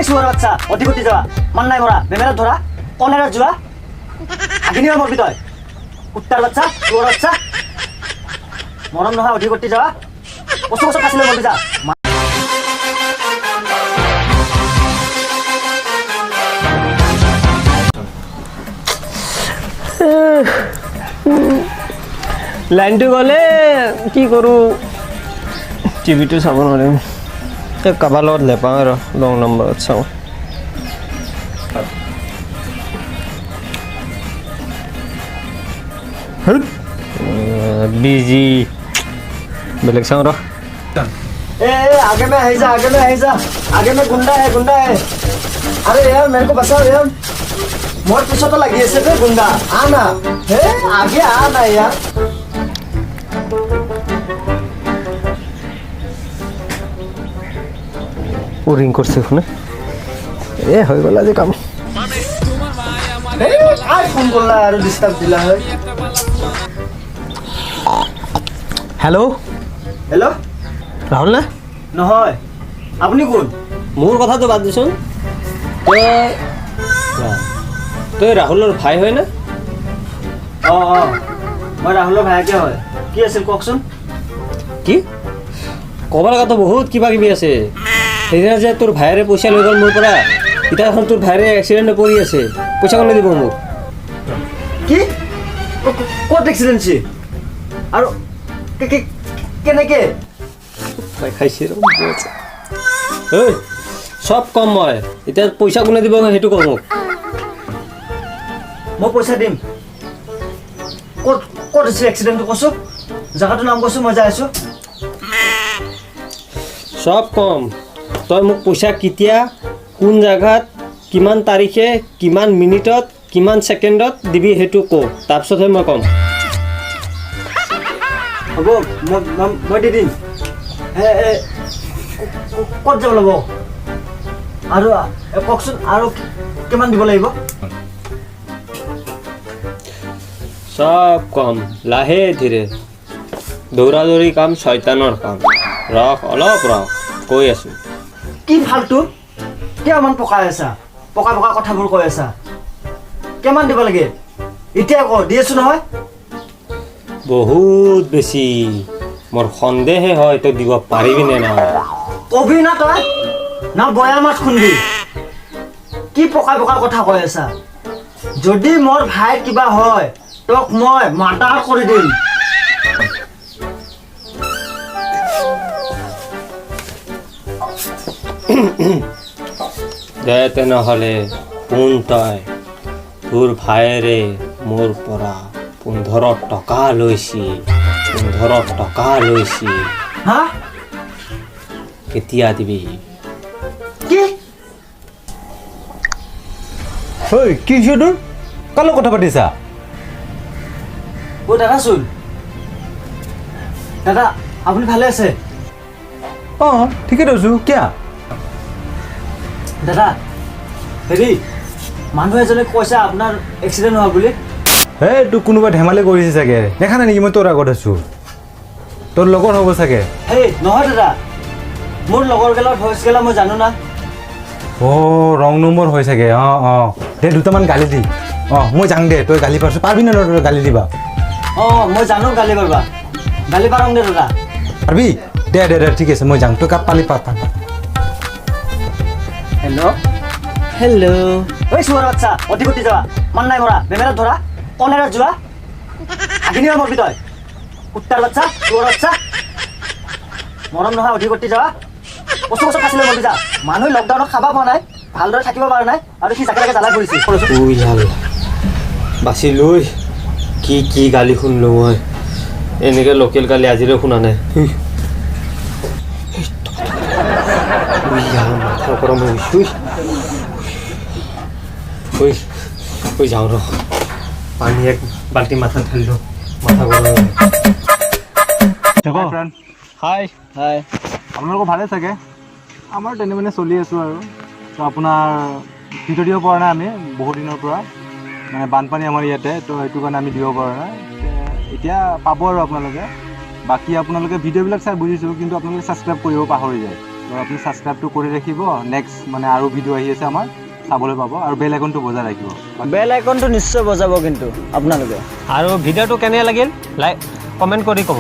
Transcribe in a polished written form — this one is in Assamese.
শুয়ার বাচ্চা অতি গতি যাওয়া মান নাই মরা বেমেরা ধরা অনেরা জুয়া আগিনিও মরবি তয় কুত্তার বাচ্চা শুয়ার বাচ্চা মরম নহয় অতি গতি যাওয়া ওসব ওসব কাছে মরবি যা লাইনটো গ'লে কি কৰোঁ টিভিটো চাব নোৱাৰিম কাৰোবাৰ লগত নেপাওঁ আৰু লং নম্বৰত চাওঁ बिजी बेलेग चाँव रह आगे में है आगे में गुंडा है अरे यार मेरे को बचाओ यार मोर पीछे तो लगी है गुंडा आना हे आगे आना यार वो रिंग करছে শুনে এ হৈ গলা যে কাম আই ফোন করলা আর ডিস্টার্ব দিলা হয় हेलो हेलो राहुल ना নহয় আপনি কোন মোৰ কথাটো বাদ দিছোন তই ৰাহুলৰ ভাই হয় না মই ৰাহুলৰ ভাইকে হয় কি আছিল কওকচোন কি ক'ব লগাতো বহুত কিবা কিবি আছে সেইদিনা যে তোৰ ভাইৰে পইচা লৈ গ'ল মোৰ পৰা এতিয়া এখন তোৰ ভাইৰে এক্সিডেণ্টে পৰি আছে পইচা কোনে দিব মোক কি ক'ত এক্সিডেণ্ট আৰু কেনেকে খাইছে ঐ চব কম মই এতিয়া পইচা কোনে দিব সেইটো কওঁ মোক মই পইচা দিম ক'ত হৈছে এক্সিডেণ্টটো কৈছোঁ জেগাটোৰ নাম কৈছোঁ মই যাই আছোঁ সব কম তই মোক পইচা কেতিয়া কোন জায়গাত কিমান তাৰিখে কিমান মিনিটত কিমান সেকেন্ডত দিবি হেতু কো তাৰপিছতহে মই কম হ'ব মই দি দিম ক'ত যাব লাগিব আৰু কওকচোন আৰু কিমান দিব লাগিব সব কম লাহে ধীৰে দৌৰা দৌৰি কাম শয়তানৰ কাম ৰখ অলপ ৰখ কৈ আছো কি ফালতু কিমান পকাই আছা পকা কথাবোৰ কৈ আছা কিমান দিব লাগে এতিয়া ক দি আছো নহয় বহুত বেছি মোৰ সন্দেহে হয় তই দিব পাৰিবি নে নাই কবি না তই না বয়া মাছ খুন্দি কি পকা কথা কৈ আছা যদি মোৰ ভাই কিবা হয় তোক মই মাৰ্ডাৰ কৰি দিম দে তেনেহ'লে কোন তই তোৰ ভাইৰে মোৰ পৰা 15 টকা লৈছি হা কেতিয়া দিবি কি ঐ কি হৈছে তোৰ কাৰ লগত কথা পাতিছা ও দাদা শুন দাদা আপুনি ভালে আছে অঁ ঠিকে কৈছোঁ কিয়া দাদা হেৰি মানুহ এজনে কৈছে আপোনাৰ এক্সিডেণ্ট হোৱা বুলি এই তোক কোনোবাই ধেমালি কৰিছে চাগে দেখা নাই নেকি মই তোৰ আগত আছোঁ তোৰ লগৰ হ'ব চাগে হেই নহয় দাদা মোৰ লগৰ গেলাৰ ভইচ গেলা মই জানো না অঁ ৰং নম্বৰ হয় চাগে অঁ দে দুটামান গালি দি মই যাং দে তই গালি পাৰবি নে তই গালি দিবা মই জানো গালি পাৰবা গালি পাৰং দে দাদা পাৰবি দে ঠিক আছে মই যাং তই কাপ পালি পা হেল্ল' ঐ শুয়ার বাচ্চা অতি গতি যাওয়া মান নাই মরা বেমেরা ধরা অনেরা জুয়া আগিনিও মরবি তয় কুত্তার বাচ্চা শুয়ার বাচ্চা মরম নহয় অতি গতি যাওয়া ওসব ওসব কাছে মরবি যা মানুহ লকডাউনত খাবা পোৱা নাই ভালদৰে থাকিব পৰা নাই আৰু সি জাকে জ্বালাই পৰিছে উই বাচি লৈ কি গালি শুনলো মই এনেকে লোকেল গালি আজিলৈ শুনা নাই মাথা গৰম হৈ গৈছোঁ যাওঁ ৰ পানী এক বাল্টি মাথা ঢালি দিওঁ মাথা গৰম হাই হাই আপোনালোকৰ ভালে চাগে আমাৰ তেনে মানে চলি আছোঁ আৰু তো আপোনাৰ ভিডিঅ' দিব পৰা নাই আমি বহুত দিনৰ পৰা মানে বানপানী আমাৰ ইয়াতে তো সেইটো কাৰণে আমি দিব পৰা নাই এতিয়া পাব আৰু আপোনালোকে বাকী আপোনালোকে ভিডিঅ'বিলাক চাই বুজিছোঁ কিন্তু আপোনালোকে ছাবস্ক্ৰাইব কৰিব পাহৰি যায় তো আপুনি ছাবস্ক্ৰাইবটো কৰি ৰাখিব নেক্সট মানে আৰু ভিডিঅ' আহি আছে আমাৰ চাবলৈ পাব আৰু বেল আইকনটো বজাই ৰাখিব বেল আইকনটো নিশ্চয় বজাব কিন্তু আপোনালোকে আৰু ভিডিঅ'টো কেনে লাগিল লাইক কমেণ্ট কৰি ক'ব